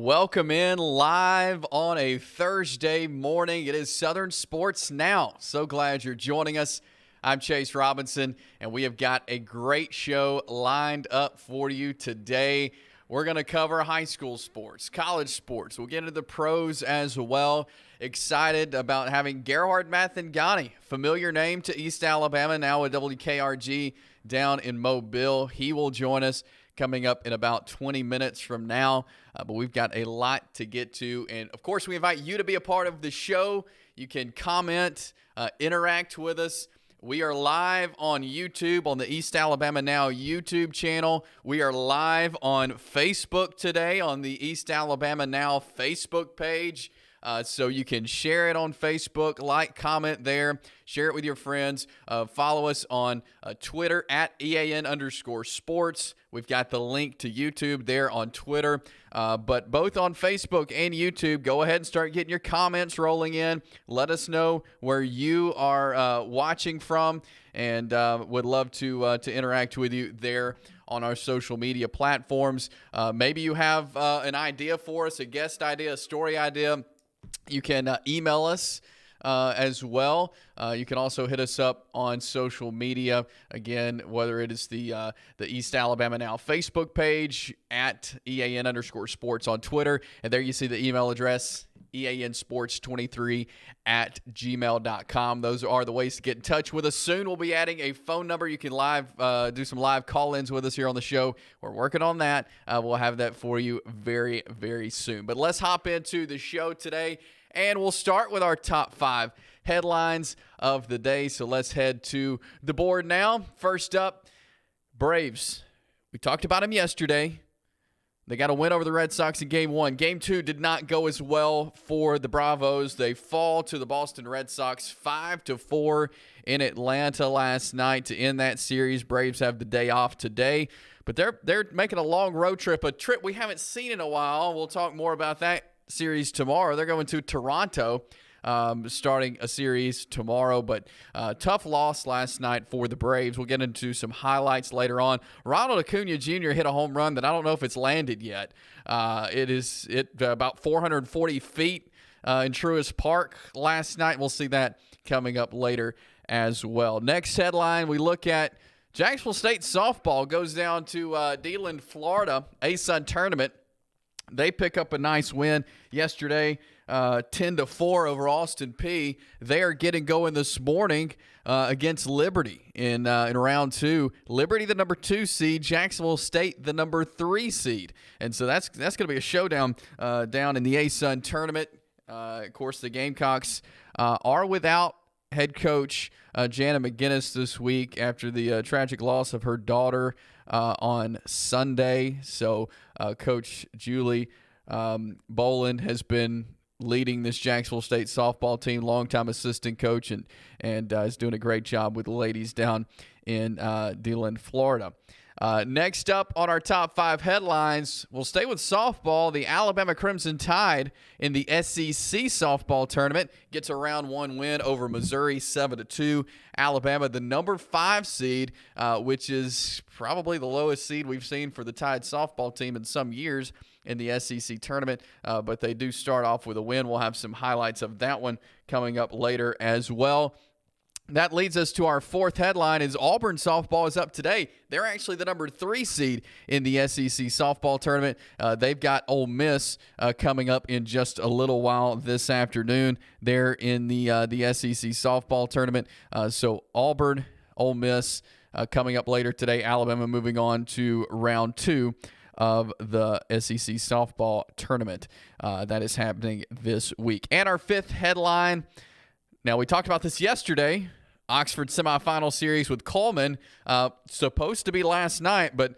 Welcome in live on a Thursday morning. It is Southern Sports Now. So glad you're joining us. I'm Chase Robinson, and we have got a great show lined up for you today. We're going to cover high school sports, college sports. We'll get into the pros as well. Excited about having Gerhard Mathangani, familiar name to East Alabama, now at WKRG down in Mobile. He will join us coming up in about 20 minutes from now. But we've got a lot to get to. And, of course, we invite you to be a part of the show. You can comment, interact with us. We are live on YouTube on the East Alabama Now YouTube channel. We are live on Facebook today on the East Alabama Now Facebook page. So you can share it on Facebook, like, comment there, share it with your friends. Follow us on Twitter at EAN_sports. We've got the link to YouTube there on Twitter. But both on Facebook and YouTube, go ahead and start getting your comments rolling in. Let us know where you are watching from, and would love to interact with you there on our social media platforms. Maybe you have an idea for us, a guest idea, a story idea. You can email us as well. You can also hit us up on social media. Again, whether it is the East Alabama Now Facebook page, at EAN_sports on Twitter. And there you see the email address, EANsports23@gmail.com. Those are the ways to get in touch with us. Soon we'll be adding a phone number. You can do some live call-ins with us here on the show. We're working on that. We'll have that for you very, very soon. But let's hop into the show today, and we'll start with our top 5 headlines of the day. So let's head to the board now. First up, Braves. We talked about them yesterday. They got a win over the Red Sox in Game 1. Game 2 did not go as well for the Bravos. They fall to the Boston Red Sox 5-4 in Atlanta last night to end that series. Braves have the day off today, but they're making a long road trip, a trip we haven't seen in a while. We'll talk more about that series tomorrow. They're going to Toronto, starting a series tomorrow, but tough loss last night for the Braves. We'll get into some highlights later on. Ronald Acuna Jr. hit a home run that I don't know if it's landed yet. It is about 440 feet in Truist Park last night. We'll see that coming up later as well. Next headline, we look at Jacksonville State softball goes down to DeLand, Florida, ASUN tournament. They pick up a nice win yesterday, 10-4 over Austin Peay. They are getting going this morning against Liberty in round 2. Liberty, the number 2 seed. Jacksonville State, the number 3 seed. And so that's going to be a showdown down in the ASUN tournament. Of course, the Gamecocks are without head coach Jana McGinnis this week after the tragic loss of her daughter on Sunday. So Coach Julie Boland has been leading this Jacksonville State softball team, longtime assistant coach, and is doing a great job with the ladies down in DeLand, Florida. Next up on our top 5 headlines, we'll stay with softball. The Alabama Crimson Tide in the SEC softball tournament gets a round 1 win over Missouri, 7-2. Alabama, the number 5 seed, which is probably the lowest seed we've seen for the Tide softball team in some years in the SEC tournament. But they do start off with a win. We'll have some highlights of that one coming up later as well. That leads us to our 4th headline is Auburn softball is up today. They're actually the number 3 seed in the SEC softball tournament. They've got Ole Miss coming up in just a little while this afternoon. They're in the SEC softball tournament. So Auburn, Ole Miss coming up later today. Alabama moving on to round 2 of the SEC softball tournament. That is happening this week. And our 5th headline, now we talked about this yesterday, Oxford semifinal series with Coleman, supposed to be last night, but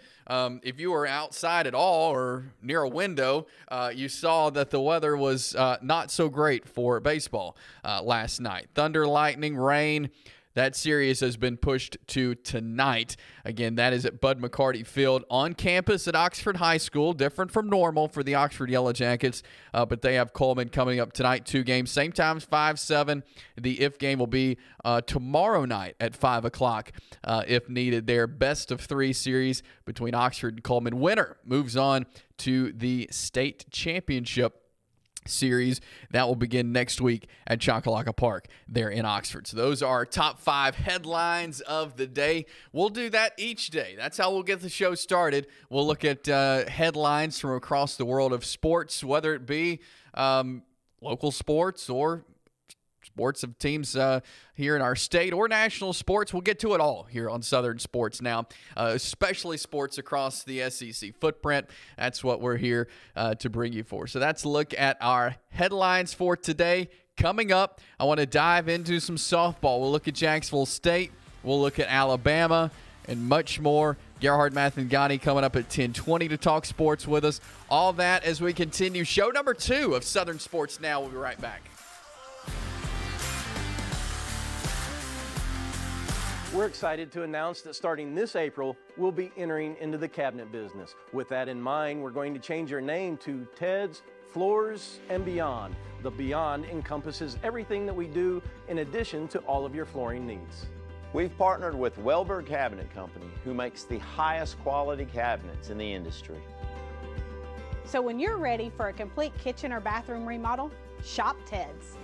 if you were outside at all or near a window, you saw that the weather was not so great for baseball last night. Thunder, lightning, rain. That series has been pushed to tonight. Again, that is at Bud McCarty Field on campus at Oxford High School. Different from normal for the Oxford Yellow Jackets, but they have Coleman coming up tonight. 2 games, same times, 5-7. The if game will be tomorrow night at 5 o'clock if needed. Their best of 3 series between Oxford and Coleman. Winner moves on to the state championship series that will begin next week at Choccolocco Park there in Oxford. So those are our top 5 headlines of the day. We'll do that each day. That's how we'll get the show started. We'll look at headlines from across the world of sports, whether it be local sports or sports of teams here in our state or national sports. We'll get to it all here on Southern Sports Now, especially sports across the SEC footprint. That's what we're here to bring you for. So that's a look at our headlines for today. Coming up, I want to dive into some softball. We'll look at Jacksonville State. We'll look at Alabama and much more. Gerhard Mathangani coming up at 10:20 to talk sports with us. All that as we continue show number 2 of Southern Sports Now. We'll be right back. We're excited to announce that starting this April, we'll be entering into the cabinet business. With that in mind, we're going to change our name to Ted's Floors and Beyond. The Beyond encompasses everything that we do in addition to all of your flooring needs. We've partnered with Welberg Cabinet Company, who makes the highest quality cabinets in the industry. So when you're ready for a complete kitchen or bathroom remodel, shop Ted's.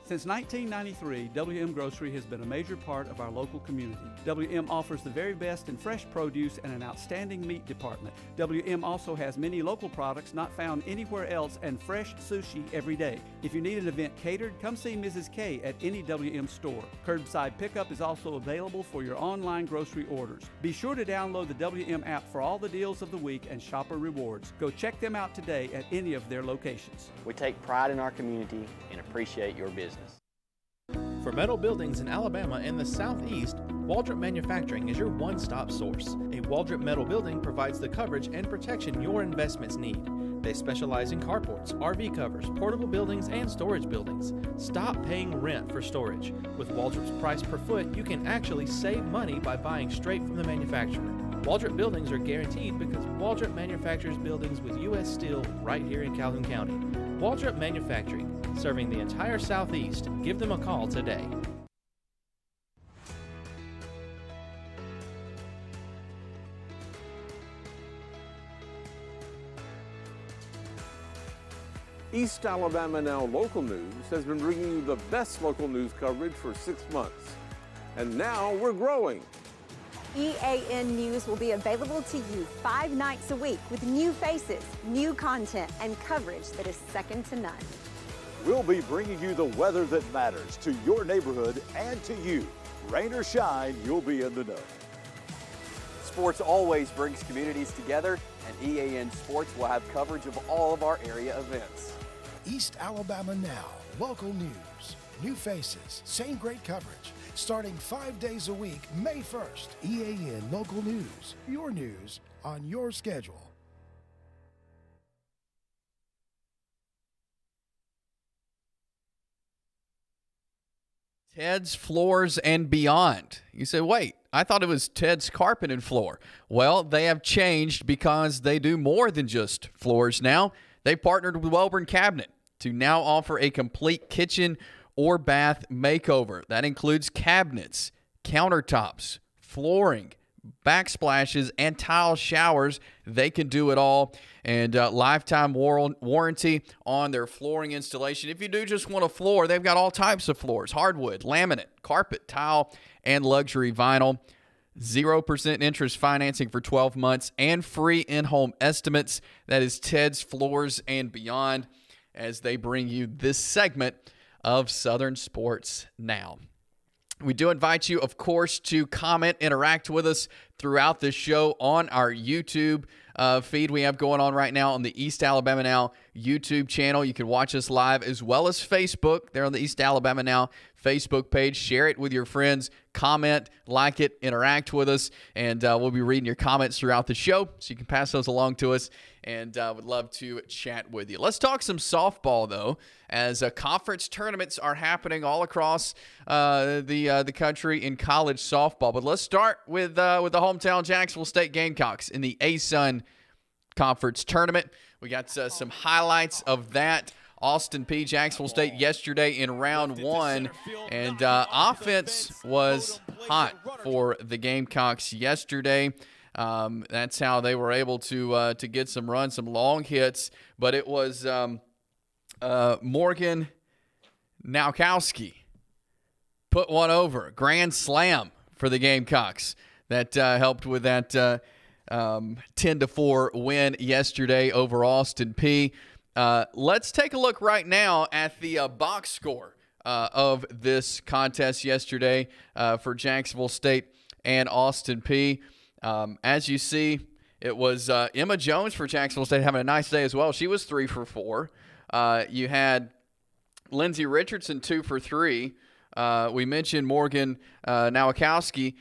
Since 1993, WM Grocery has been a major part of our local community. WM offers the very best in fresh produce and an outstanding meat department. WM also has many local products not found anywhere else and fresh sushi every day. If you need an event catered, come see Mrs. K at any WM store. Curbside pickup is also available for your online grocery orders. Be sure to download the WM app for all the deals of the week and shopper rewards. Go check them out today at any of their locations. We take pride in our community and appreciate your business. For metal buildings in Alabama and the Southeast, Waldrop Manufacturing is your one-stop source. A Waldrop metal building provides the coverage and protection your investments need. They specialize in carports, RV covers, portable buildings, and storage buildings. Stop paying rent for storage. With Waldrop's price per foot, you can actually save money by buying straight from the manufacturer. Waldrop buildings are guaranteed because Waldrop manufactures buildings with U.S. steel right here in Calhoun County. Waldrop Manufacturing, serving the entire Southeast. Give them a call today. East Alabama Now Local News has been bringing you the best local news coverage for 6 months. And now we're growing. EAN News will be available to you 5 nights a week with new faces, new content, and coverage that is second to none. We'll be bringing you the weather that matters to your neighborhood and to you. Rain or shine, you'll be in the know. Sports always brings communities together, and EAN Sports will have coverage of all of our area events. East Alabama Now, local news, new faces, same great coverage. Starting 5 days a week, May 1st. EAN Local News, your news on your schedule. Ted's Floors and Beyond. You say, wait, I thought it was Ted's Carpet and Floor. Well, they have changed because they do more than just floors now. They partnered with Welborn Cabinet to now offer a complete kitchen or bath makeover. That includes cabinets, countertops, flooring, backsplashes, and tile showers. They can do it all. And lifetime warranty on their flooring installation. If you do just want a floor, they've got all types of floors: hardwood, laminate, carpet, tile, and luxury vinyl. 0% interest financing for 12 months and free in-home estimates. That is Ted's Floors and Beyond, as they bring you this segment of Southern Sports Now. We do invite you, of course, to comment, interact with us throughout this show on our YouTube feed we have going on right now on the East Alabama Now YouTube channel. You can watch us live as well as Facebook. They're on the East Alabama Now Facebook page. Share it with your friends. Comment, like it, interact with us, and we'll be reading your comments throughout the show, so you can pass those along to us, and would love to chat with you. Let's talk some softball, though, as conference tournaments are happening all across the country in college softball. But let's start with the hometown Jacksonville State Gamecocks in the ASUN Conference Tournament. We got some highlights of that. Austin Peay, Jacksonville State yesterday in round one, and offense was hot for the Gamecocks yesterday. That's how they were able to get some runs, some long hits, but it was Morgan Naukowski put one over, grand slam for the Gamecocks. That helped with that 10-4 win yesterday over Austin Peay. Let's take a look right now at the box score of this contest yesterday for Jacksonville State and Austin Peay. As you see, it was Emma Jones for Jacksonville State having a nice day as well. She was 3 for 4. You had Lindsey Richardson 2 for 3. We mentioned Morgan Nowakowski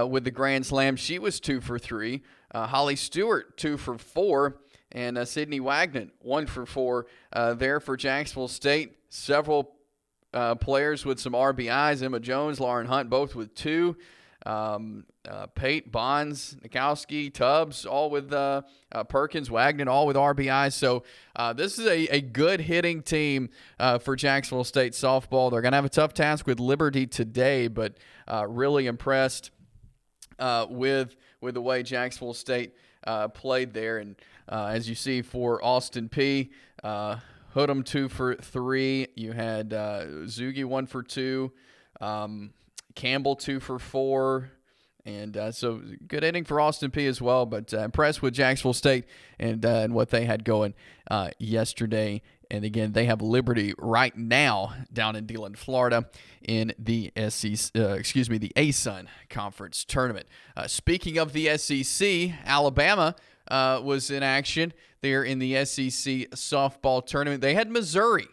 with the grand slam. She was 2 for 3. Holly Stewart 2 for 4. And Sydney Wagner, 1 for 4 there for Jacksonville State. Several players with some RBIs. Emma Jones, Lauren Hunt, both with 2. Pate, Bonds, Nikowski, Tubbs, all with Perkins, Wagner, all with RBIs. So this is a good hitting team for Jacksonville State softball. They're going to have a tough task with Liberty today, but really impressed with the way Jacksonville State played there. And as you see for Austin Peay, Hood'em 2 for 3. You had Zugi 1 for 2. Campbell 2 for 4. And so good hitting for Austin Peay as well, but impressed with Jacksonville State and what they had going yesterday. And again, they have Liberty right now down in DeLand, Florida, in the the ASUN Conference Tournament. Speaking of the SEC, Alabama was in action there in the SEC softball tournament. They had Missouri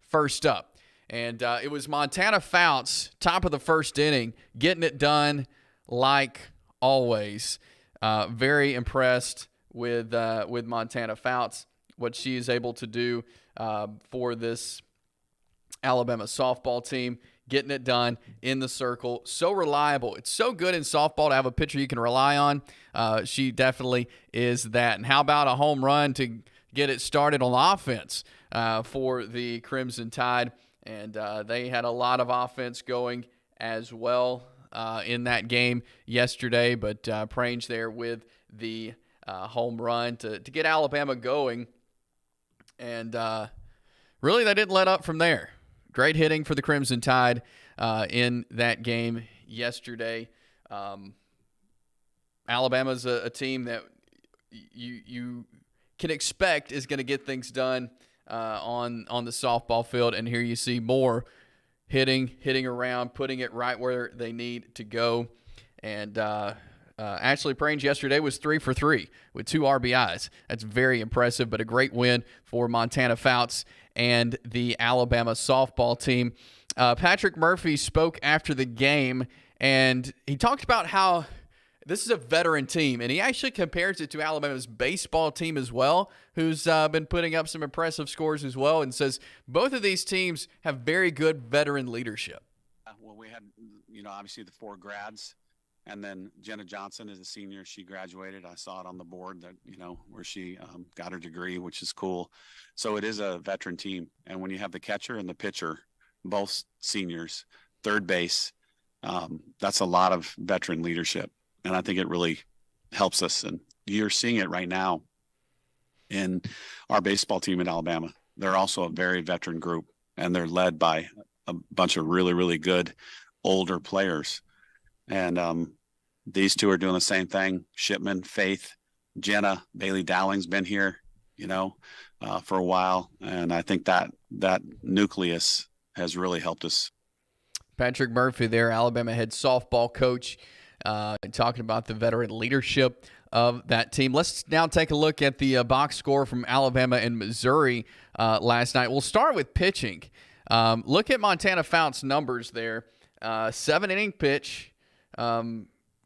first up, and it was Montana Fouts, top of the first inning, getting it done like always. Very impressed with Montana Fouts, what she is able to do for this Alabama softball team, getting it done in the circle. So reliable. It's so good in softball to have a pitcher you can rely on. She definitely is that. And how about a home run to get it started on offense for the Crimson Tide? And they had a lot of offense going as well in that game yesterday. But Prange there with the home run to get Alabama going. And really, they didn't let up from there. Great hitting for the Crimson Tide in that game yesterday. Alabama's a team that you can expect is going to get things done on the softball field. And here you see more hitting around, putting it right where they need to go. And Ashley Prange yesterday was 3 for 3 with 2 RBIs. That's very impressive, but a great win for Montana Fouts and the Alabama softball team. Patrick Murphy spoke after the game, and he talked about how this is a veteran team, and he actually compares it to Alabama's baseball team as well, who's been putting up some impressive scores as well, and says both of these teams have very good veteran leadership. Well, we had, obviously the 4 grads. And then Jenna Johnson is a senior. She graduated. I saw it on the board that, where she got her degree, which is cool. So it is a veteran team. And when you have the catcher and the pitcher, both seniors, third base, that's a lot of veteran leadership. And I think it really helps us. And you're seeing it right now in our baseball team in Alabama. They're also a very veteran group, and they're led by a bunch of really, really good older players. And these 2 are doing the same thing. Shipman, Faith, Jenna, Bailey Dowling's been here, for a while. And I think that nucleus has really helped us. Patrick Murphy there, Alabama head softball coach, talking about the veteran leadership of that team. Let's now take a look at the box score from Alabama and Missouri last night. We'll start with pitching. Look at Montana Fount's numbers there. 7-inning pitch.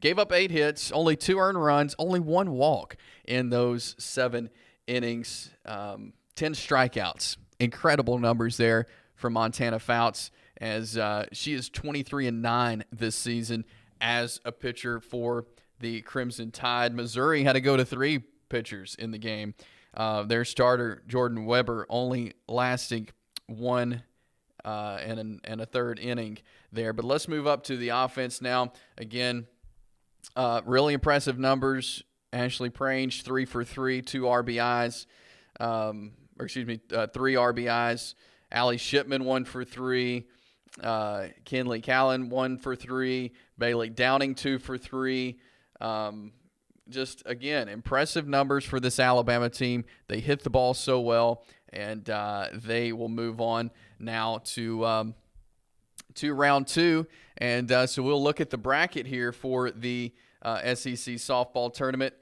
Gave up 8 hits, only 2 earned runs, only 1 walk in those 7 innings. 10 strikeouts. Incredible numbers there from Montana Fouts, as she is 23-9 this season as a pitcher for the Crimson Tide. Missouri had to go to 3 pitchers in the game. Their starter, Jordan Weber, only lasting 1 and a third inning there. But let's move up to the offense now. Again, really impressive numbers. Ashley Prange, 3 for 3, 2 RBIs. 3 RBIs. Allie Shipman, 1 for 3. Kenley Callan, 1 for 3. Bailey Downing, 2 for 3. Just, again, impressive numbers for this Alabama team. They hit the ball so well, and they will move on now to round 2. And so we'll look at the bracket here for the SEC softball tournament.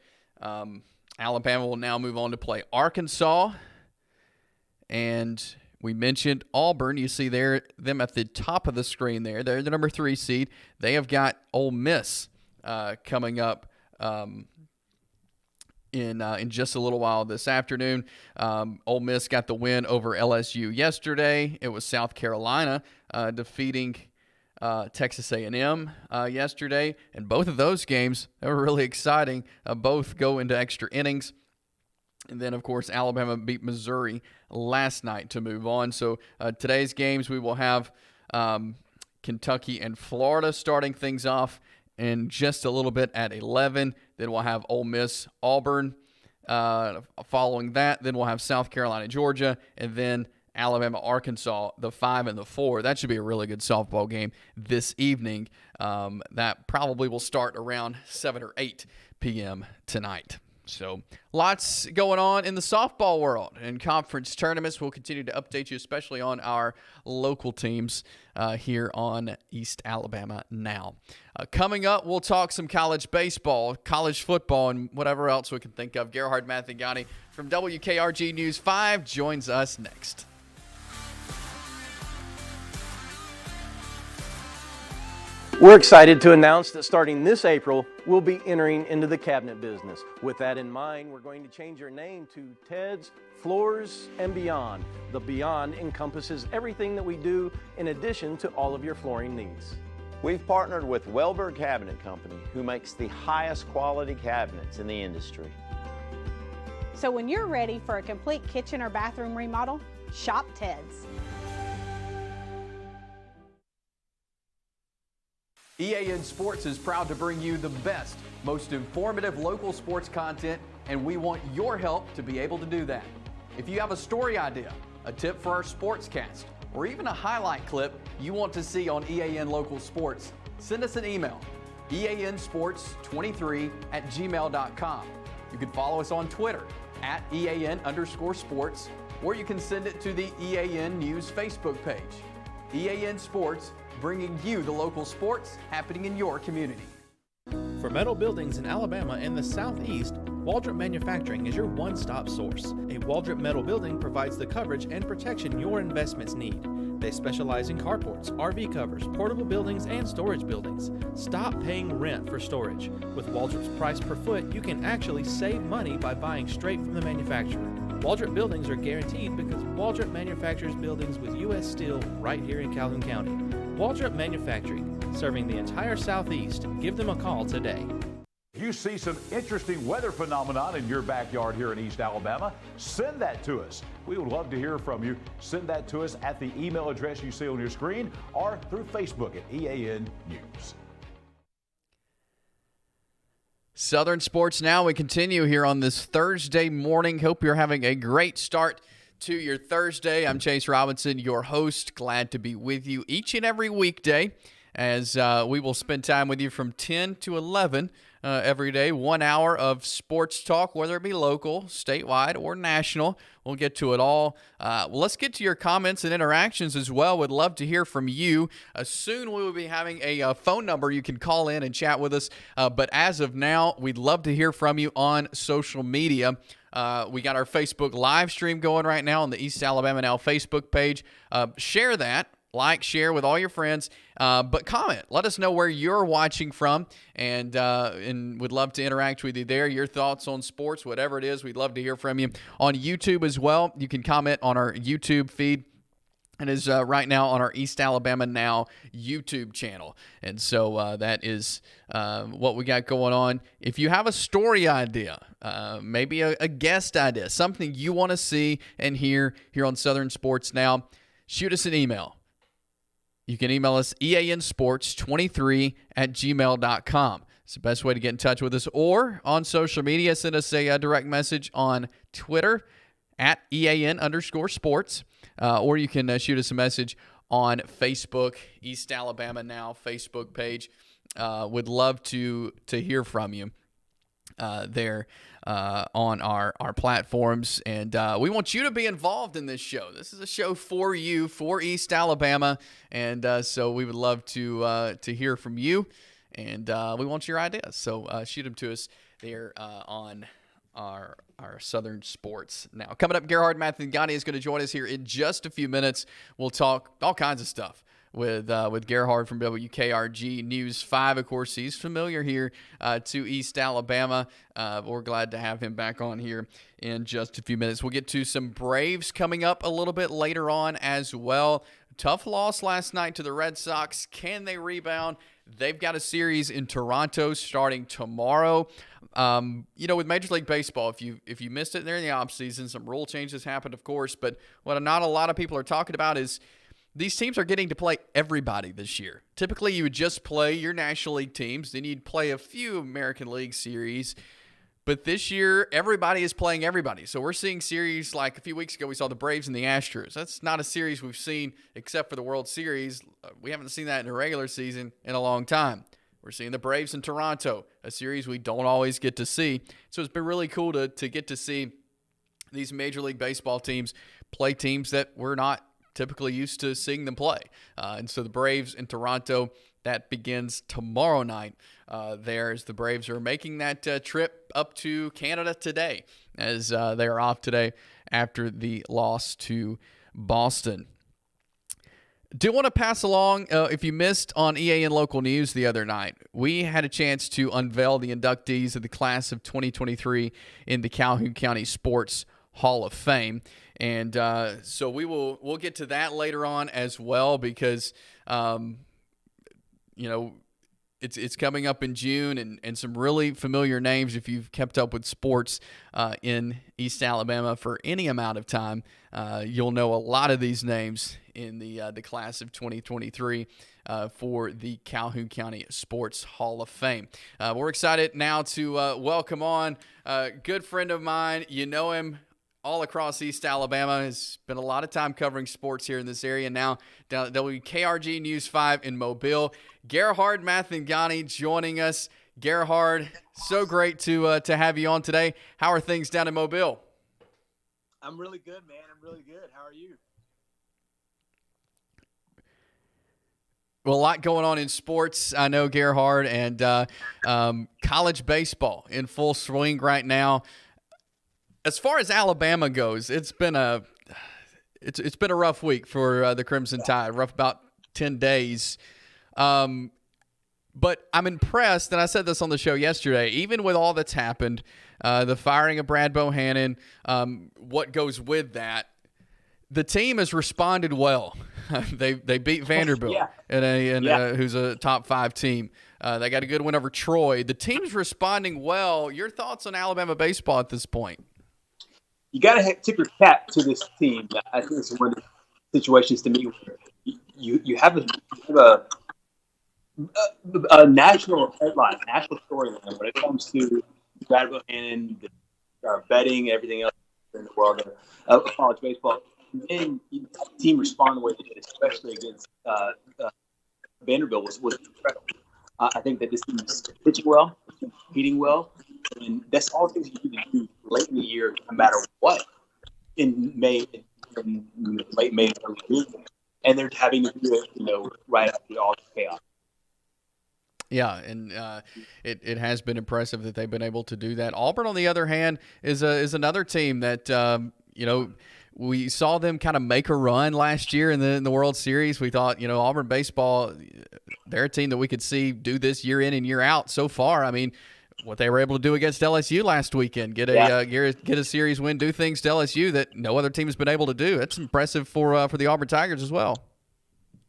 Alabama will now move on to play Arkansas. And we mentioned Auburn. You see them at the top of the screen there. They're the number 3 seed. They have got Ole Miss coming up in just a little while this afternoon. Ole Miss got the win over LSU yesterday. It was South Carolina defeating Texas A&M yesterday. And both of those games, they were really exciting. Both go into extra innings. And then, of course, Alabama beat Missouri last night to move on. So today's games, we will have Kentucky and Florida starting things off in just a little bit at 11. Then we'll have Ole Miss, Auburn following that. Then we'll have South Carolina, Georgia, and then Alabama, Arkansas, the 5 and the 4. That should be a really good softball game this evening. That probably will start around 7 or 8 p.m. tonight. So lots going on in the softball world and conference tournaments. We'll continue to update you, especially on our local teams here on East Alabama Now. Coming up, we'll talk some college baseball, college football, and whatever else we can think of. Gerhard Mathangani from WKRG News 5 joins us next. We're excited to announce that starting this April, we'll be entering into the cabinet business. With that in mind, we're going to change our name to Ted's Floors and Beyond. The Beyond encompasses everything that we do in addition to all of your flooring needs. We've partnered with Welber Cabinet Company, who makes the highest quality cabinets in the industry. So when you're ready for a complete kitchen or bathroom remodel, shop Ted's. EAN Sports is proud to bring you the best, most informative local sports content, and we want your help to be able to do that. If you have a story idea, a tip for our sportscast, or even a highlight clip you want to see on EAN Local Sports, send us an email, eansports23@gmail.com. You can follow us on Twitter @EAN_sports, or you can send it to the EAN News Facebook page. EAN Sports, bringing you the local sports happening in your community. For metal buildings in Alabama and the Southeast, Waldrop Manufacturing is your one-stop source. A Waldrop metal building provides the coverage and protection your investments need. They specialize in carports, RV covers, portable buildings, and storage buildings. Stop paying rent for storage. With Waldrop's price per foot, you can actually save money by buying straight from the manufacturer. Waldrop buildings are guaranteed because Waldrop manufactures buildings with U.S. steel right here in Calhoun County. Waldrop Manufacturing, serving the entire Southeast. Give them a call today. If you see some interesting weather phenomenon in your backyard here in East Alabama, send that to us. We would love to hear from you. Send that to us at the email address you see on your screen or through Facebook at EAN News. Southern Sports Now, we continue here on this Thursday morning. Hope you're having a great start to your Thursday. I'm Chase Robinson, your host. Glad to be with you each and every weekday as we will spend time with you from 10 to 11 every day. 1 hour of sports talk, whether it be local, statewide, or national. We'll get to it all. Well, let's get to your comments and interactions as well. Would love to hear from you. Soon we will be having a phone number you can call in and chat with us. But as of now, we'd love to hear from you on social media. We got our Facebook live stream going right now on the East Alabama Now Facebook page. Share that. Like, share with all your friends, but comment. Let us know where you're watching from, and would love to interact with you there. Your thoughts on sports, whatever it is, we'd love to hear from you. On YouTube as well, you can comment on our YouTube feed. It is right now on our East Alabama Now YouTube channel. And so that is what we got going on. If you have a story idea, maybe a guest idea, something you want to see and hear here on Southern Sports Now, shoot us an email. You can email us eansports23@gmail.com. It's the best way to get in touch with us. Or on social media, send us a direct message on Twitter @EAN_sports. Or you can shoot us a message on Facebook, East Alabama Now Facebook page. Would love to hear from you there on our platforms. And we want you to be involved in this show. This is a show for you, for East Alabama. And so we would love to hear from you. And we want your ideas. So shoot them to us there on our Southern Sports Now. Coming up, Gerhard Mathangani is going to join us here in just a few minutes. We'll talk all kinds of stuff with Gerhard from WKRG News 5. Of course, he's familiar here to East Alabama. We're glad to have him back on here in just a few minutes. We'll get to some Braves coming up a little bit later on as well. Tough loss last night to the Red Sox. Can they rebound? They've got a series in Toronto starting tomorrow. With Major League Baseball, if you missed it there in the offseason, some rule changes happened, of course. But what not a lot of people are talking about is these teams are getting to play everybody this year. Typically, you would just play your National League teams. Then you'd play a few American League series. But this year, everybody is playing everybody. So we're seeing series like a few weeks ago, we saw the Braves and the Astros. That's not a series we've seen except for the World Series. We haven't seen that in a regular season in a long time. We're seeing the Braves in Toronto, a series we don't always get to see. So it's been really cool to get to see these Major League Baseball teams play teams that we're not typically used to seeing them play. And so the Braves in Toronto, that begins tomorrow night there as the Braves are making that trip up to Canada today as they are off today after the loss to Boston. Do want to pass along, if you missed on EAN Local News the other night, we had a chance to unveil the inductees of the class of 2023 in the Calhoun County Sports Hall of Fame. And so we'll get to that later on as well because, it's coming up in June and some really familiar names if you've kept up with sports in East Alabama for any amount of time. You'll know a lot of these names in the class of 2023 for the Calhoun County Sports Hall of Fame. We're excited now to welcome on a good friend of mine. You know him all across East Alabama. Has spent a lot of time covering sports here in this area. Now down at WKRG News 5 in Mobile. Gerhard Mathangani joining us. Gerhard, so great to have you on today. How are things down in Mobile? I'm really good, man. I'm really good. How are you? Well, a lot going on in sports, I know, Gerhard, and college baseball in full swing right now. As far as Alabama goes, it's been a rough week for the Crimson Tide. Rough about 10 days. But I'm impressed, and I said this on the show yesterday, even with all that's happened, the firing of Brad Bohannon, what goes with that, the team has responded well. They beat Vanderbilt, who's a top 5 team. They got a good win over Troy. The team's responding well. Your thoughts on Alabama baseball at this point? You got to tip your cap to this team. I think it's one of the situations to me where you have a national headline, a national storyline when it comes to Brad Bohannon, betting, everything else in the world of college baseball. And then the team responded the way they did, especially against Vanderbilt, was incredible. I think that this team is pitching well. competing well. And that's all things you need to do late in the year, no matter what, in May, in late May, early June. And they're having to do it, right after all the chaos. Yeah, and it has been impressive that they've been able to do that. Auburn, on the other hand, is another team that we saw them kind of make a run last year in the World Series. We thought Auburn baseball, they're a team that we could see do this year in and year out. So far, I mean, what they were able to do against LSU last weekend, get a series win, do things to LSU that no other team has been able to do. That's impressive for the Auburn Tigers as well.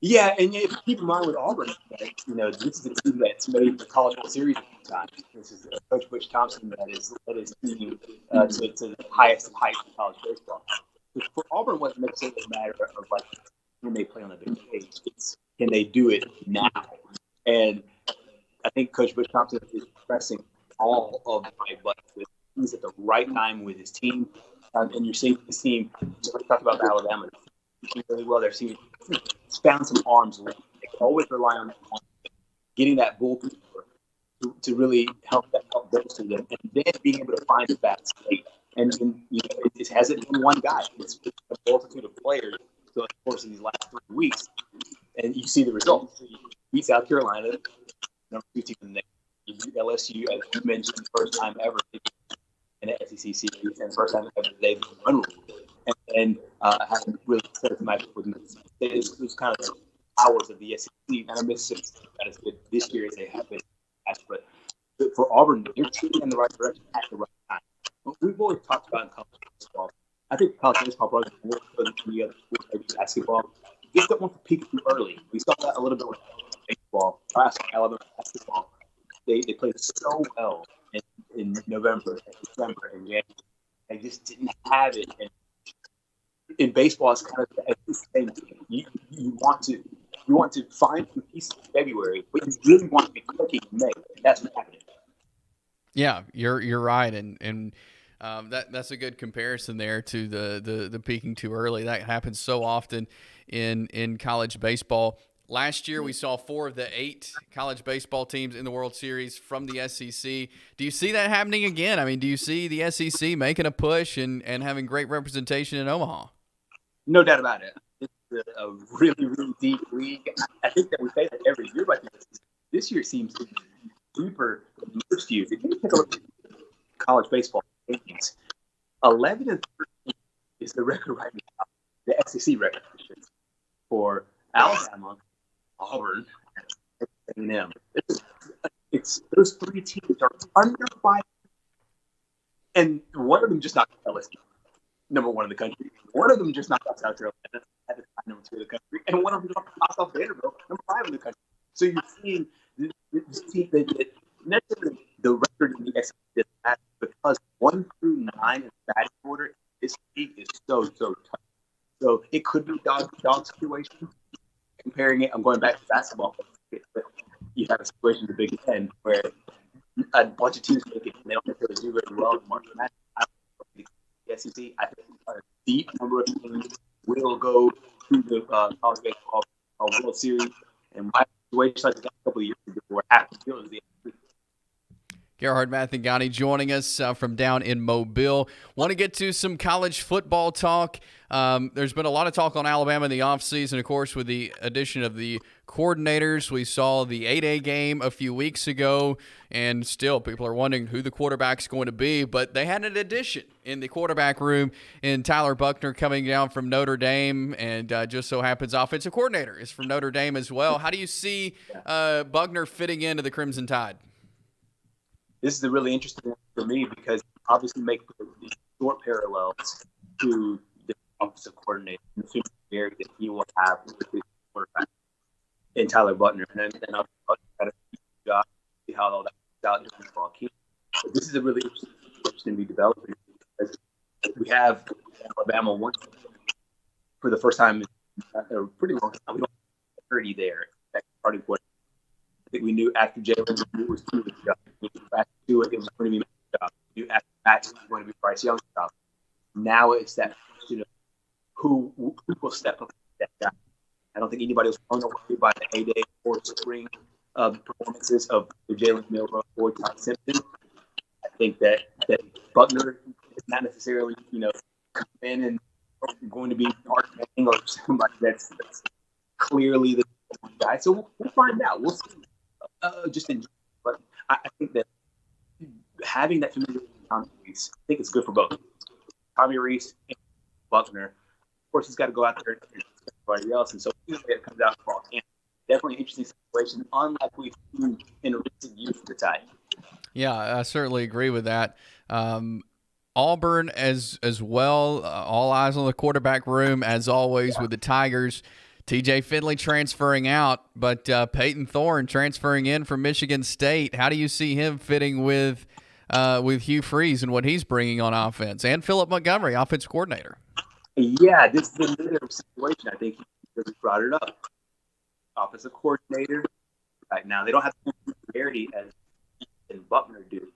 Yeah, and keep in mind with Auburn, this is a team that's made the College World Series a few times. This is Coach Butch Thompson that is team to the highest of heights in college baseball. For Auburn, it wasn't necessarily a matter of like when they play on a big stage. It's can they do it now? And I think Coach Butch Thompson is pressing all of the right buttons. He's at the right time with his team, and you're seeing his team. We talked about Alabama. Really well. They're seeing found some arms. They always rely on getting that bullpen to really help bolster them, and then being able to find the bats late. And it hasn't been one guy. It's a multitude of players throughout the course of these last 3 weeks, and you see the results. You beat South Carolina, number 2 team in the nation. You beat LSU, as you mentioned, the first time ever in the SEC series, and the first time ever they've been unruled. And haven't really set a match with Mississippi State. It was kind of the hours of the SEC, and Mississippi State not as good this year as they have been past. But for Auburn, they're shooting in the right direction at the right time. We've always talked about in college baseball. I think college baseball probably more so than any other sport, maybe basketball. You just don't want to peak too early. We saw that a little bit with baseball. Alabama basketball. They played so well in November, December, and January. They just didn't have it. And in baseball, it's kind of the same thing. You want to find some pieces in February, but you really want to be clicking in May. That's what's happening. Yeah, you're right, and that's a good comparison there to the peaking too early. That happens so often in college baseball. Last year, we saw 4 of the 8 college baseball teams in the World Series from the SEC. Do you see that happening again? I mean, do you see the SEC making a push and having great representation in Omaha? No doubt about it. It's a really, really deep league. I think that we say that every year, but this year seems to be deeper than most years. If you take a look at college baseball rankings, 11-13 is the record right now, the SEC record for Alabama, Auburn, and A&M. It's those 3 teams are under 5, and one of them just knocked LSU, number 1 in the country. One of them just knocked out South Carolina at the time, number 2 in the country, and one of them just knocked off Vanderbilt, number 5 in the country. So you're seeing this team that necessarily the record in the SEC is that because 1 through 9 in the batting order, this league is so tough. So it could be dog situation. Comparing it, I'm going back to basketball. You have a situation in the Big Ten where a bunch of teams make it, and they don't necessarily do very well in March Madness. The SEC, I think a deep number of teams will go through the college baseball World Series, and my situation like that a couple of years ago, where half the field is the SEC. Gerhard Mathangani joining us from down in Mobile. Want to get to some college football talk. There's been a lot of talk on Alabama in the offseason, of course, with the addition of the coordinators. We saw the 8A game a few weeks ago, and still people are wondering who the quarterback's going to be. But they had an addition in the quarterback room in Tyler Buchner coming down from Notre Dame, and just so happens offensive coordinator is from Notre Dame as well. How do you see Buchner fitting into the Crimson Tide? This is a really interesting one for me because obviously make these short parallels to the offensive coordinator and the familiarity that he will have with his quarterback in Tyler Buchner. And then I'll try to see how all that works out in the football camp. But this is a really interesting situation to be developing because we have Alabama one for the first time in a pretty long time. We don't have 30 there. That starting point. I think we knew after Jalen was doing the job. After Tua, it was going to be Matt's job. We knew after Matt, it was going to be Bryce Young's job. Now it's that question of who will step up to that guy. I don't think anybody was blown away by the heyday or spring performances of Jalen Milroe or Ty Simpson. I think that Buckner is not necessarily, come in and going to be Art Manning or somebody that's clearly the guy. So we'll find out. We'll see. But I think that having that familiarity with Tommy Reese, I think it's good for both Tommy Reese and Buckner. Of course, he's got to go out there and everybody else, and so it comes out for all camp. Definitely an interesting situation, unlike we've seen in recent years for the Tide. Yeah, I certainly agree with that. Auburn as well, all eyes on the quarterback room, as always, with the Tigers. TJ Finley transferring out, but Peyton Thorne transferring in from Michigan State. How do you see him fitting with Hugh Freeze and what he's bringing on offense? And Philip Montgomery, offensive coordinator. Yeah, this is another situation. I think he brought it up. Offensive coordinator. Right now, they don't have the familiarity as Buckner do.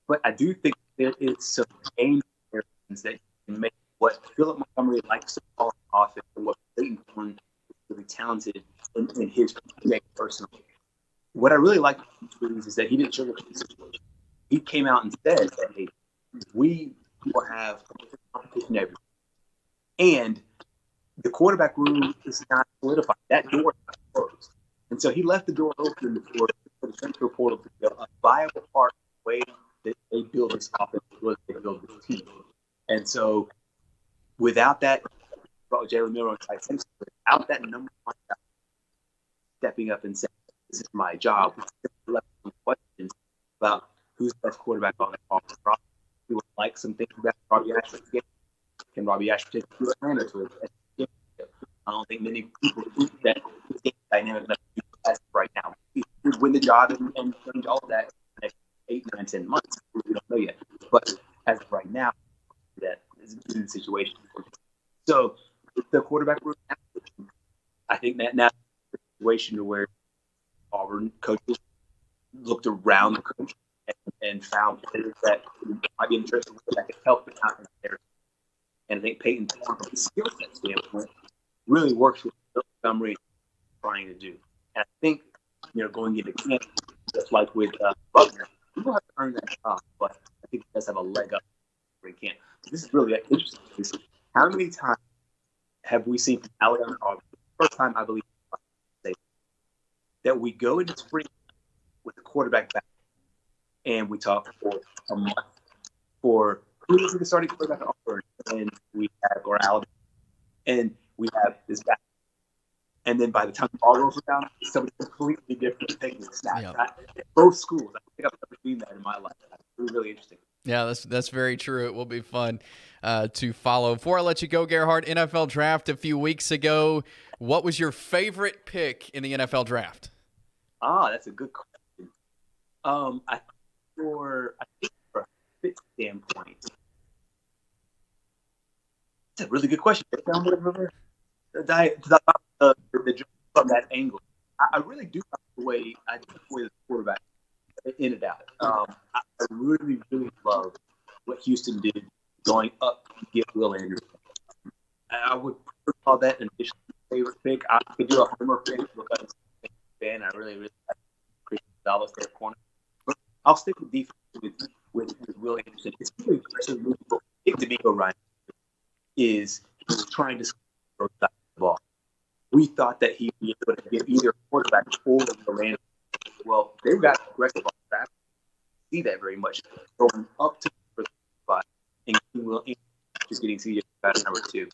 But I do think there is some game comparisons that can make what Philip Montgomery likes to call an offense and what Peyton Thorne is really talented in his game personally. What I really like is that he didn't sugarcoat the situation. He came out and said that, hey, we will have competition everywhere. And the quarterback room is not solidified. That door is not closed. And so he left the door open for the transfer portal to be a viable part of the way that they build this offense, the way they build this team. And so without that, Jalen Milroe and Ty Simpson, without that number one guy stepping up and saying, this is my job, we left some questions about who's the best quarterback on the offense. We would like some things about Robbie Ashford's game. Can Robbie Ashford take a hand or two? I don't think many people think that his game dynamic enough to do that right now. He would win the job and change all of that in the next 8, 9, 10 months. We don't know yet. But as of right now, that is a good situation. So the quarterback room, I think that now is a situation where Auburn coaches looked around the coach and found players that might be interested that could help them out in there. And I think Peyton Thorne, from a skill set standpoint, really works with Montgomery trying to do. And I think, going into camp, just like with Buckner, we will have to earn that job, but I think he does have a leg up in camp. This is really interesting. How many times have we seen from Alabama and Auburn, the first time I believe that we go into spring with the quarterback back and we talk for a month for who is the starting quarterback at Auburn, and we have, or Alabama, and we have this back. And then by the time the ball rolls around, it's somebody completely different taking the snap. Yep. Both schools. I think I've never seen that in my life. It's really interesting. Yeah, that's very true. It will be fun to follow. Before I let you go, Gerhard, NFL draft a few weeks ago. What was your favorite pick in the NFL draft? That's a good question. I think for a fit standpoint, that's a really good question. From that angle, I really do like the way the quarterback in and out. I really, really love what Houston did going up to get Will Anderson. I would call that an additional favorite pick. I could do a homer pick because I'm a fan. I really, really like Christian Gonzalez there corner. But I'll stick with defense with Will Anderson. It's really impressive move. I think D'Amico Ryan is trying to score the ball. We thought that he'd be able to get either quarterback or Will Anderson. Well, they've got aggressive on the back. See that very much. Going up to the first spot and Will Anderson is getting CJ at number 2.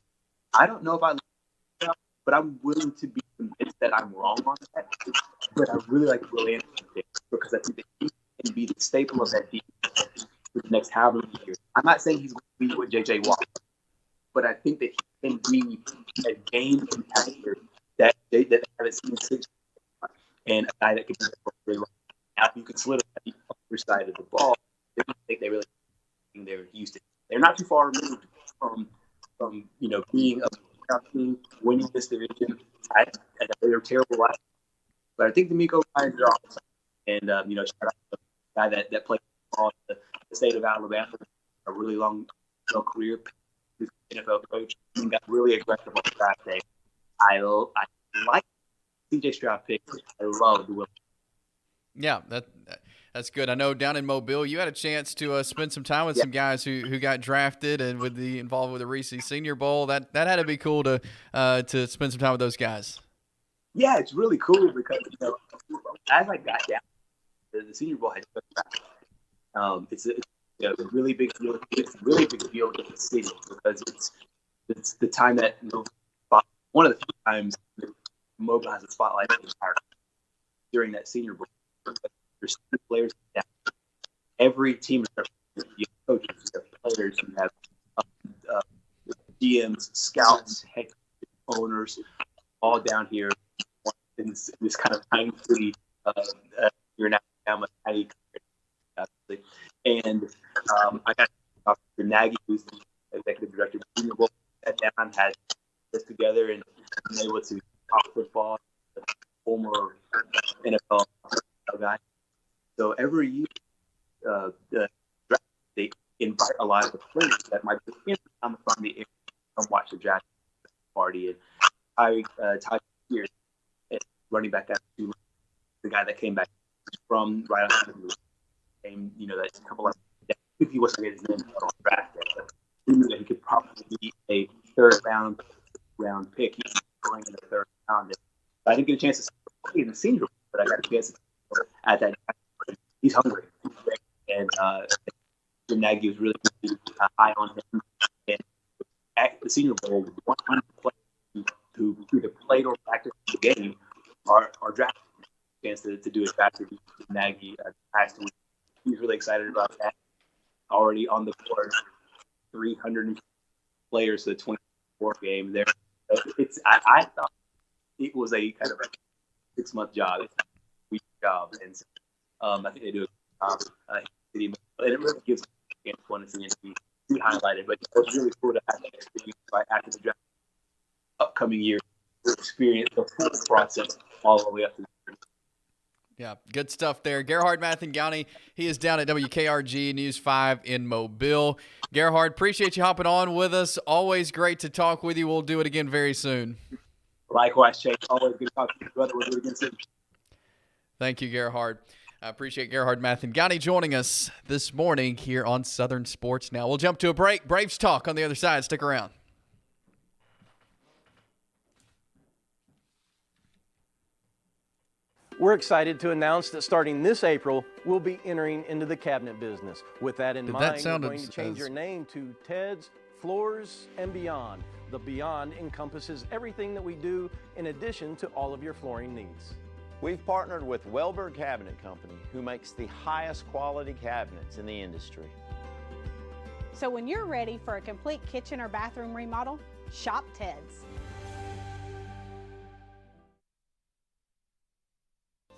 I don't know if I like that, but I'm willing to be convinced that I'm wrong on that. But I really like Will Anderson because I think that he can be the staple of that defense for the next however many years. I'm not saying he's going to be with J.J. Watt, but I think that he can be a game competitor that they haven't seen since. And a guy that can really well. Now, if you can solidify the other side of the ball, I think they really think they're Houston. They're not too far removed from being a team, winning this division. They're terrible last, but I think D'Amico Ryan's are awesome. And shout out to the guy that played on the state of Alabama, a really long career, NFL coach, and got really aggressive on the draft day. I like CJ Stroud pick. I love the Will. Yeah, that's good. I know down in Mobile, you had a chance to spend some time with some guys who got drafted and involved with the Reese Senior Bowl. That had to be cool to spend some time with those guys. Yeah, it's really cool because as I got down, the Senior Bowl had it's a really big deal. It's a really big deal in the city because it's the time that one of the few times Mobile has a spotlight during that Senior Bowl. There's players down. Every team is coaches, you have players, you have GMs, scouts, head coaches, owners, all down here in this kind of tiny city here in Alabama. And I got Dr. Nagy, who's the executive director of the Senior Bowl, sat down, had this together, and been able to talk football, former NFL guy. So every year, they invite a lot of the players that might be from the area to come watch the draft party. And Ty here, running back after the guy that came back from right after the game, that's a couple of he wasn't getting his name on draft day, but he knew that he could probably be a third round pick. He was going in the third round. I didn't get a chance to play in the Senior Bowl, but I got a chance to at that time. He's hungry, and Nagy was really high on him. And at the Senior Bowl, 100 players who either played or practiced the game are drafted. Chance to do a draft review with Nagy past week. He's really excited about that. Already on the board, 300 players to the 24 game. There, I thought it was a kind of a 6-month job, it's a week job, and I think they do a good job. And it really gives them fun to be highlighted. But it's really cool to have that experience right after the draft, upcoming year, to experience the full process all the way up to the year. Yeah, good stuff there. Gerhard Mathangani, he is down at WKRG News 5 in Mobile. Gerhard, appreciate you hopping on with us. Always great to talk with you. We'll do it again very soon. Likewise, Chase. Always good talking to you, brother. We'll do it again soon. Thank you, Gerhard. I appreciate Gerhard Mathangani joining us this morning here on Southern Sports Now. We'll jump to a break. Braves talk on the other side. Stick around. We're excited to announce that starting this April, we'll be entering into the cabinet business. With that in mind, we're going to change your name to Ted's Floors and Beyond. The Beyond encompasses everything that we do in addition to all of your flooring needs. We've partnered with Welberg Cabinet Company, who makes the highest quality cabinets in the industry. So when you're ready for a complete kitchen or bathroom remodel, shop Ted's.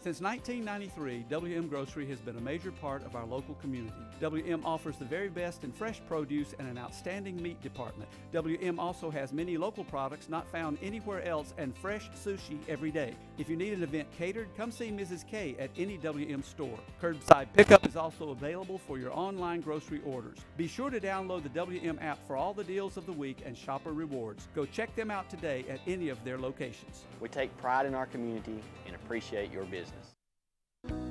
Since 1993, WM Grocery has been a major part of our local community. WM offers the very best in fresh produce and an outstanding meat department. WM also has many local products not found anywhere else and fresh sushi every day. If you need an event catered, come see Mrs. K at any WM store. Curbside pickup is also available for your online grocery orders. Be sure to download the WM app for all the deals of the week and shopper rewards. Go check them out today at any of their locations. We take pride in our community and appreciate your business.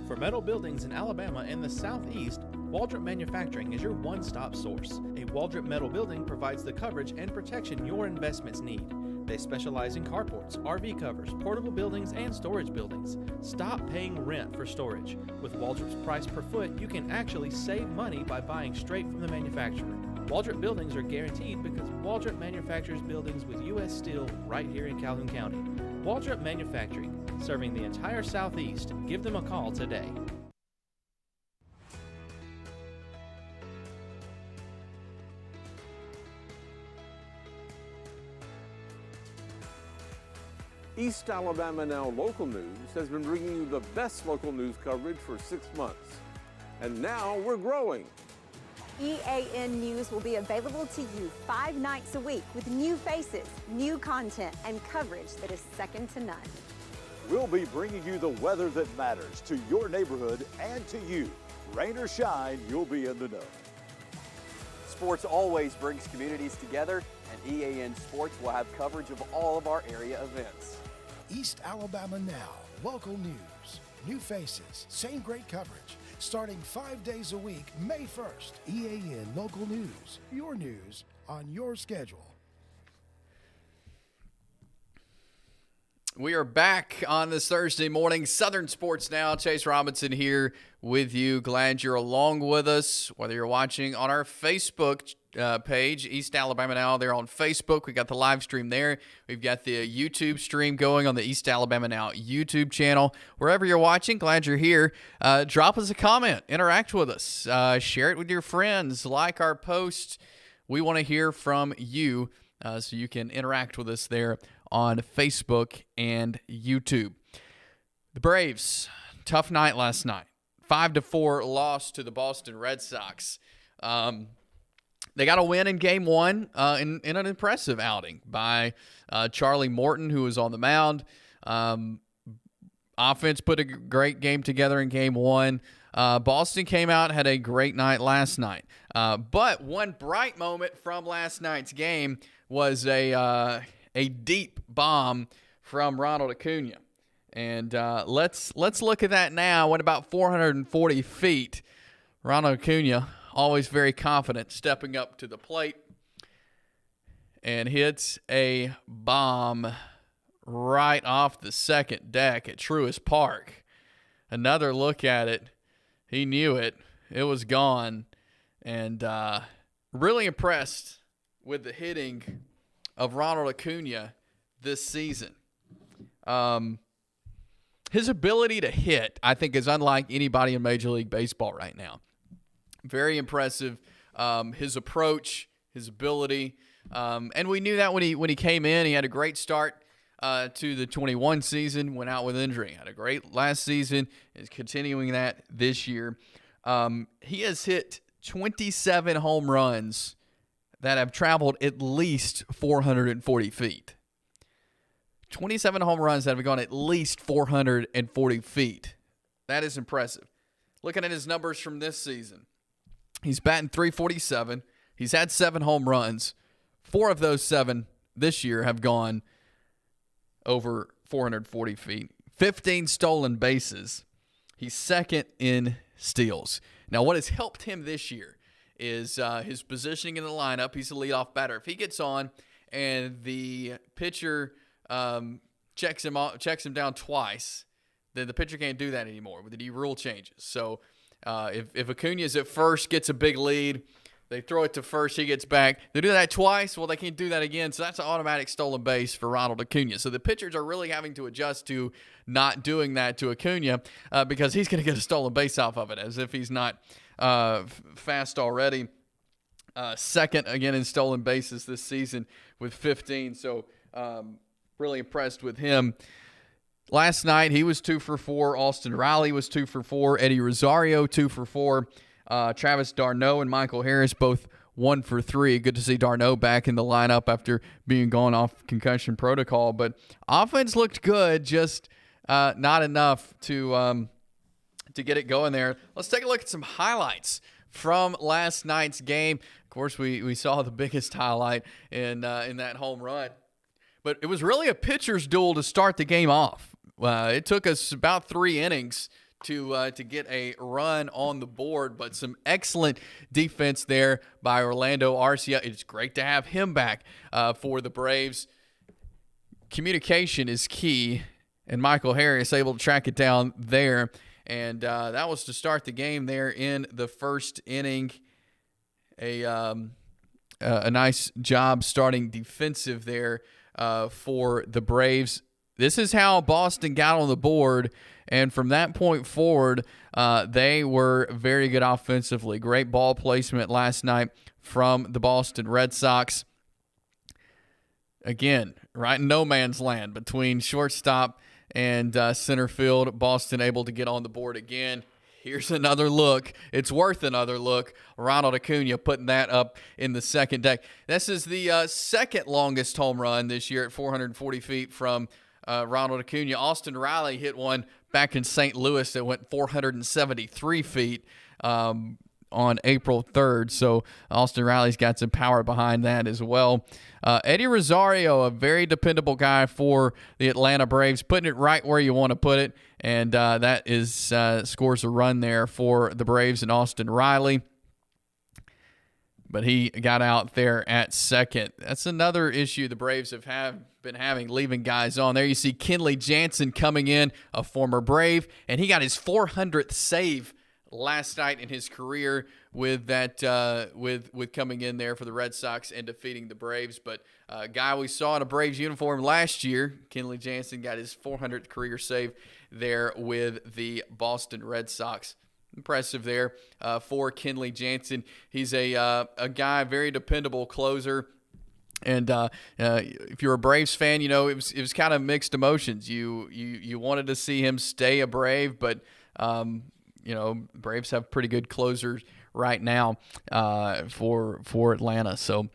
For metal buildings in Alabama and the Southeast, Waldrop Manufacturing is your one-stop source. A Waldrop metal building provides the coverage and protection your investments need. They specialize in carports, RV covers, portable buildings, and storage buildings. Stop paying rent for storage. With Waldrop's price per foot, you can actually save money by buying straight from the manufacturer. Waldrop buildings are guaranteed because Waldrop manufactures buildings with U.S. steel right here in Calhoun County. Waldrop Manufacturing, serving the entire Southeast. Give them a call today. East Alabama Now Local News has been bringing you the best local news coverage for 6 months. And now we're growing. EAN News will be available to you 5 nights a week with new faces, new content, and coverage that is second to none. We'll be bringing you the weather that matters to your neighborhood and to you. Rain or shine, you'll be in the know. Sports always brings communities together, and EAN Sports will have coverage of all of our area events. East Alabama Now, local news. new faces, same great coverage. Starting 5 days a week, May 1st. EAN Local News, your news on your schedule. We are back on this Thursday morning. Southern Sports Now. Chase Robinson here with you. Glad you're along with us, whether you're watching on our Facebook page, East Alabama Now. They're on Facebook. We got the live stream there. We've got the YouTube stream going on the East Alabama Now YouTube channel. Wherever you're watching, glad you're here. Drop us a comment. Interact with us. Share it with your friends. Like our post. We want to hear from you, so you can interact with us there on Facebook and YouTube. The Braves, tough night last night. 5-4 loss to the Boston Red Sox. They got a win in Game 1 in an impressive outing by Charlie Morton, who was on the mound. Offense put a great game together in Game 1. Boston came out, had a great night last night. But one bright moment from last night's game was a deep bomb from Ronald Acuna. And let's look at that now. Went about 440 feet. Ronald Acuna, always very confident, stepping up to the plate and hits a bomb right off the second deck at Truist Park. Another look at it. He knew it. It was gone. And really impressed with the hitting of Ronald Acuna this season. His ability to hit, I think, is unlike anybody in Major League Baseball right now. Very impressive. His approach, his ability, and we knew that when he came in. He had a great start to the 21 season, went out with injury. Had a great last season, is continuing that this year. He has hit 27 home runs that have traveled at least 440 feet. 27 home runs that have gone at least 440 feet. That is impressive. Looking at his numbers from this season, he's batting .347. He's had 7 home runs. 4 of those 7 this year have gone over 440 feet. 15 stolen bases. He's second in steals. Now, what has helped him this year is his positioning in the lineup. He's a leadoff batter. If he gets on and the pitcher checks him down twice, then the pitcher can't do that anymore with the D rule changes. So if Acuna's at first, gets a big lead, they throw it to first, he gets back. They do that twice, well, they can't do that again. So that's an automatic stolen base for Ronald Acuna. So the pitchers are really having to adjust to not doing that to Acuna because he's going to get a stolen base off of it, as if he's not fast already. Second again in stolen bases this season with 15. So really impressed with him. Last night he was 2 for 4. Austin Riley was 2 for 4. Eddie Rosario 2 for 4. Travis d'Arnaud and Michael Harris both 1 for 3. Good to see d'Arnaud back in the lineup after being gone off concussion protocol. But offense looked good, just not enough to get it going there. Let's take a look at some highlights from last night's game. Of course, we saw the biggest highlight in that home run. But it was really a pitcher's duel to start the game off. It took us about 3 innings to get a run on the board, but some excellent defense there by Orlando Arcia. It's great to have him back for the Braves. Communication is key, and Michael Harris able to track it down there. And that was to start the game there in the first inning. A nice job starting defensive there for the Braves. This is how Boston got on the board, and from that point forward, they were very good offensively. Great ball placement last night from the Boston Red Sox. Again, right in no man's land between shortstop and center field. Boston able to get on the board again. Here's another look. It's worth another look. Ronald Acuna putting that up in the second deck. This is the second longest home run this year at 440 feet from Ronald Acuna. Austin Riley hit one back in St. Louis that went 473 feet. on April 3rd. So Austin Riley's got some power behind that as well. Eddie Rosario, a very dependable guy for the Atlanta Braves, putting it right where you want to put it. And that is scores a run there for the Braves and Austin Riley. But he got out there at second. That's another issue the Braves have been having, leaving guys on. There you see Kenley Jansen coming in, a former Brave, and he got his 400th save last night in his career with that with coming in there for the Red Sox and defeating the Braves. But a guy we saw in a Braves uniform last year, Kenley Jansen, got his 400th career save there with the Boston Red Sox. Impressive there for Kenley Jansen. He's a guy, very dependable closer. And if you're a Braves fan, you know it was kind of mixed emotions. You wanted to see him stay a Brave, but you know Braves have pretty good closers right now for Atlanta. So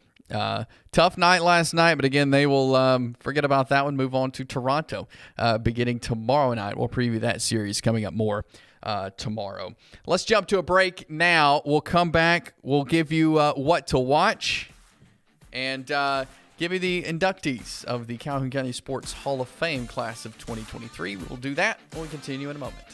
tough night last night, but again they will forget about that one. Move on to Toronto beginning tomorrow night. We'll preview that series coming up more tomorrow. Let's jump to a break now. We'll come back. We'll give you what to watch and give you the inductees of the Calhoun County Sports Hall of Fame class of 2023. We'll do that when we continue in a moment.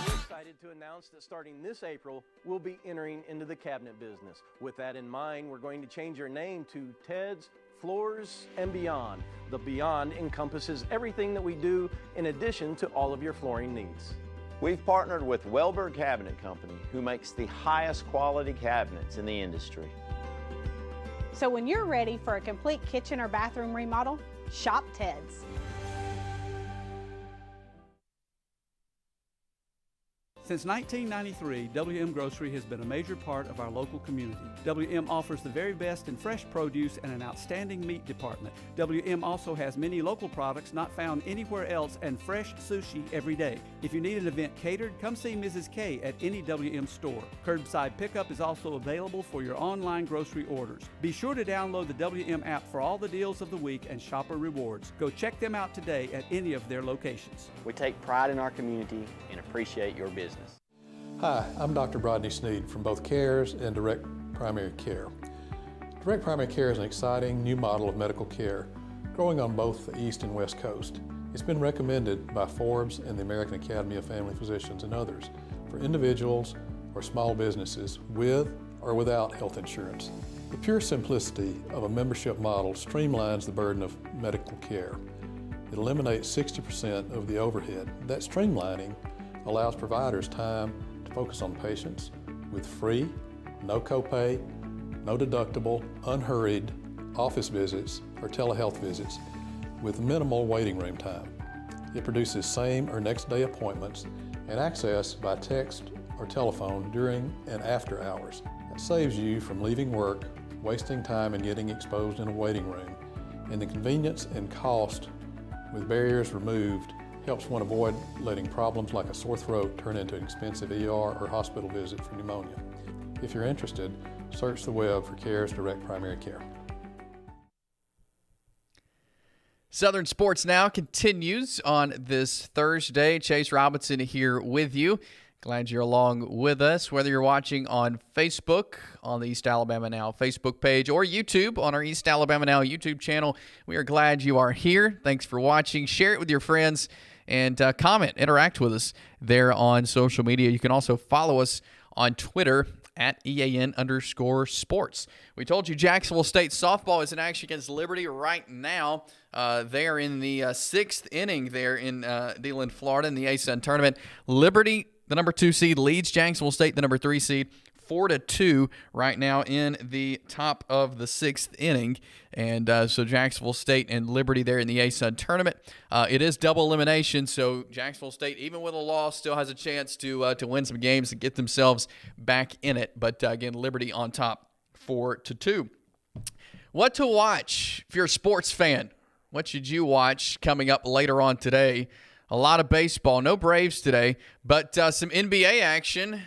We're excited to announce that starting this April, we'll be entering into the cabinet business. With that in mind, we're going to change our name to Ted's Floors and Beyond. The Beyond encompasses everything that we do in addition to all of your flooring needs. We've partnered with Welber Cabinet Company, who makes the highest quality cabinets in the industry. So when you're ready for a complete kitchen or bathroom remodel, shop Ted's. Since 1993, WM Grocery has been a major part of our local community. WM offers the very best in fresh produce and an outstanding meat department. WM also has many local products not found anywhere else and fresh sushi every day. If you need an event catered, come see Mrs. K at any WM store. Curbside pickup is also available for your online grocery orders. Be sure to download the WM app for all the deals of the week and shopper rewards. Go check them out today at any of their locations. We take pride in our community and appreciate your business. Hi, I'm Dr. Brodney Sneed from both CARES and Direct Primary Care. Direct Primary Care is an exciting new model of medical care growing on both the East and West Coast. It's been recommended by Forbes and the American Academy of Family Physicians and others for individuals or small businesses with or without health insurance. The pure simplicity of a membership model streamlines the burden of medical care. It eliminates 60% of the overhead. That streamlining allows providers time to focus on patients with free, no copay, no deductible, unhurried office visits or telehealth visits with minimal waiting room time. It produces same or next day appointments and access by text or telephone during and after hours. It saves you from leaving work, wasting time and getting exposed in a waiting room, and the convenience and cost with barriers removed helps one avoid letting problems like a sore throat turn into an expensive ER or hospital visit for pneumonia. If you're interested, search the web for CARES Direct Primary Care. Southern Sports Now continues on this Thursday. Chase Robinson here with you. Glad you're along with us, whether you're watching on Facebook, on the East Alabama Now Facebook page, or YouTube on our East Alabama Now YouTube channel. We are glad you are here. Thanks for watching. Share it with your friends and comment, interact with us there on social media. You can also follow us on Twitter at EAN_sports. We told you Jacksonville State softball is in action against Liberty right now. They are in the sixth inning there in Deland, Florida in the ASUN tournament. Liberty, the number 2 seed, leads Jacksonville State, the number 3 seed, 4-2 right now in the top of the sixth inning. And so Jacksonville State and Liberty there in the ASUN tournament. It is double elimination, so Jacksonville State, even with a loss, still has a chance to win some games and get themselves back in it. But again, Liberty on top, 4-2. What to watch if you're a sports fan? What should you watch coming up later on today? A lot of baseball. No Braves today, but some NBA action.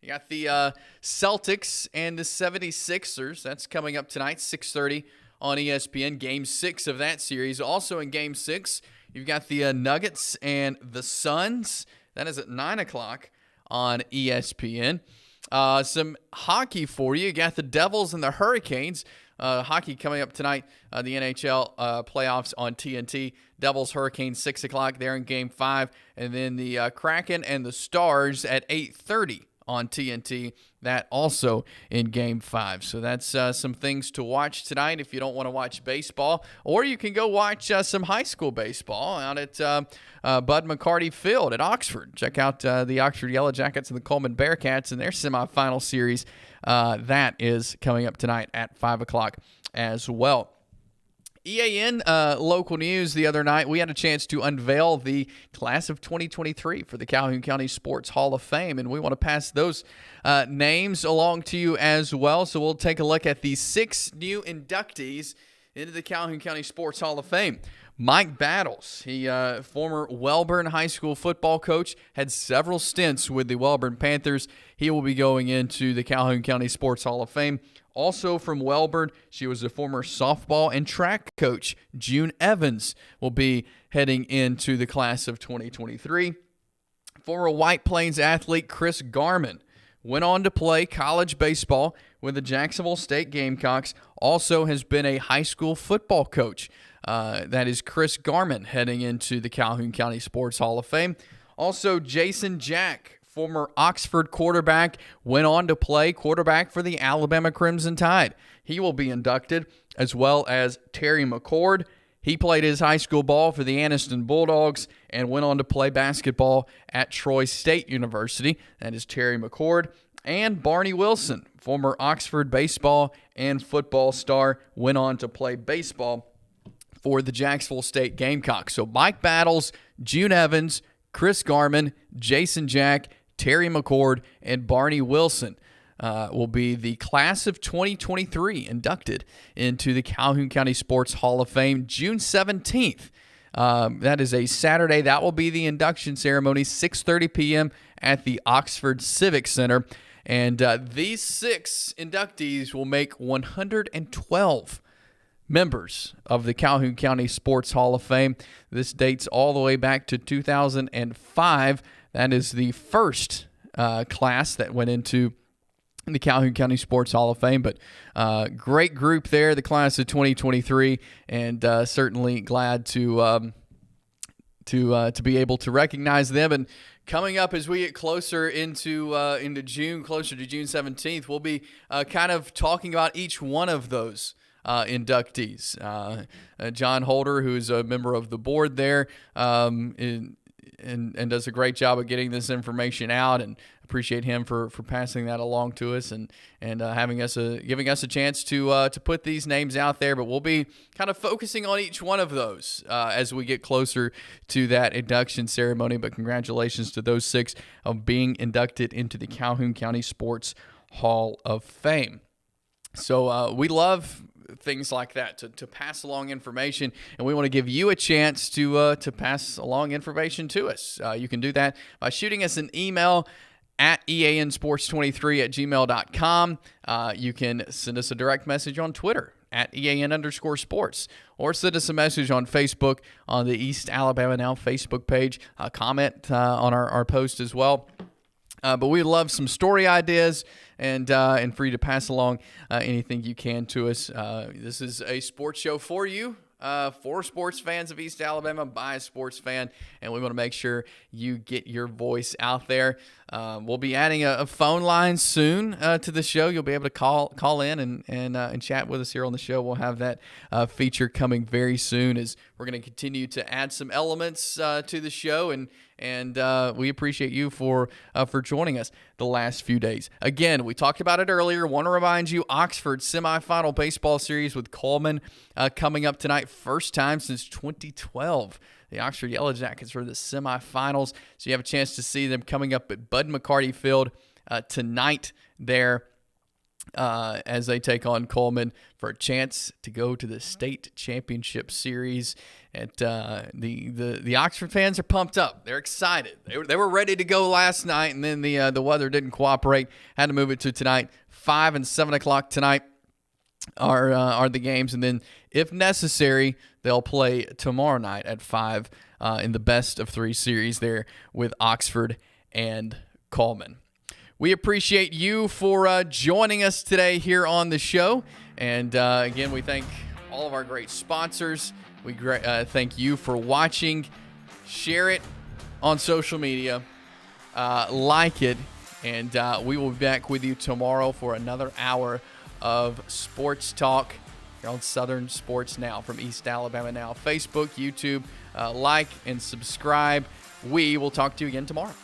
You got the Celtics and the 76ers. That's coming up tonight, 6:30 on ESPN. Game 6 of that series. Also in Game 6, you've got the Nuggets and the Suns. That is at 9 o'clock on ESPN. Some hockey for you. You got the Devils and the Hurricanes. Hockey coming up tonight. The NHL playoffs on TNT. Devils, Hurricanes, 6 o'clock there in Game 5. And then the Kraken and the Stars at 8:30 on TNT. That also in Game 5. So that's some things to watch tonight if you don't want to watch baseball. Or you can go watch some high school baseball out at Bud McCarty Field at Oxford. Check out the Oxford Yellow Jackets and the Coleman Bearcats in their semifinal series. That is coming up tonight at 5 o'clock as well. EAN local news the other night, we had a chance to unveil the class of 2023 for the Calhoun County Sports Hall of Fame, and we want to pass those names along to you as well. So we'll take a look at the 6 new inductees into the Calhoun County Sports Hall of Fame. Mike Battles, he former Wellborn High School football coach, had several stints with the Wellborn Panthers. He will be going into the Calhoun County Sports Hall of Fame. Also from Wellborn, she was a former softball and track coach. June Evans will be heading into the class of 2023. Former White Plains athlete Chris Garman went on to play college baseball with the Jacksonville State Gamecocks. Also has been a high school football coach. That is Chris Garman heading into the Calhoun County Sports Hall of Fame. Also, Jason Jack, former Oxford quarterback, went on to play quarterback for the Alabama Crimson Tide. He will be inducted, as well as Terry McCord. He played his high school ball for the Anniston Bulldogs and went on to play basketball at Troy State University. That is Terry McCord. And Barney Wilson, former Oxford baseball and football star, went on to play baseball for the Jacksonville State Gamecocks. So Mike Battles, June Evans, Chris Garman, Jason Jack, Terry McCord, and Barney Wilson will be the class of 2023 inducted into the Calhoun County Sports Hall of Fame June 17th. That is a Saturday. That will be the induction ceremony, 6:30 p.m. at the Oxford Civic Center. And these 6 inductees will make 112 members of the Calhoun County Sports Hall of Fame. This dates all the way back to 2005. That is the first class that went into the Calhoun County Sports Hall of Fame. But great group there, the class of 2023, and certainly glad to be able to recognize them. And coming up as we get closer into June, closer to June 17th, we'll be kind of talking about each one of those inductees. John Holder, who is a member of the board there, and does a great job of getting this information out, and appreciate him for passing that along to us and giving us a chance to put these names out there. But we'll be kind of focusing on each one of those as we get closer to that induction ceremony. But congratulations to those 6 of being inducted into the Calhoun County Sports Hall of Fame. So we love things like that, to pass along information, and we want to give you a chance to pass along information to us. You can do that by shooting us an email at eansports23@gmail.com. You can send us a direct message on Twitter at EAN_sports, or send us a message on Facebook on the East Alabama Now Facebook page. Comment on our post as well. But we love some story ideas and for you to pass along anything you can to us. This is a sports show for you, for sports fans of East Alabama, by a sports fan, and we want to make sure you get your voice out there. We'll be adding a phone line soon to the show. You'll be able to call in and chat with us here on the show. We'll have that feature coming very soon, as we're going to continue to add some elements to the show, and we appreciate you for joining us the last few days. Again, we talked about it earlier. Want to remind you, Oxford semifinal baseball series with Coleman coming up tonight. First time since 2012. The Oxford Yellow Jackets are the semifinals, so you have a chance to see them coming up at Bud McCarty Field tonight there as they take on Coleman for a chance to go to the state championship series. And the Oxford fans are pumped up. They're excited. They were ready to go last night, and then the weather didn't cooperate. Had to move it to tonight, 5 and 7 o'clock tonight. are the games. And then, if necessary, they'll play tomorrow night at 5 in the best of 3 series there with Oxford and Coleman. We appreciate you for joining us today here on the show. And again, we thank all of our great sponsors. We thank you for watching. Share it on social media. Like it. And we will be back with you tomorrow for another hour of sports talk here on Southern Sports Now from East Alabama Now. Facebook, YouTube, like and subscribe. We will talk to you again tomorrow.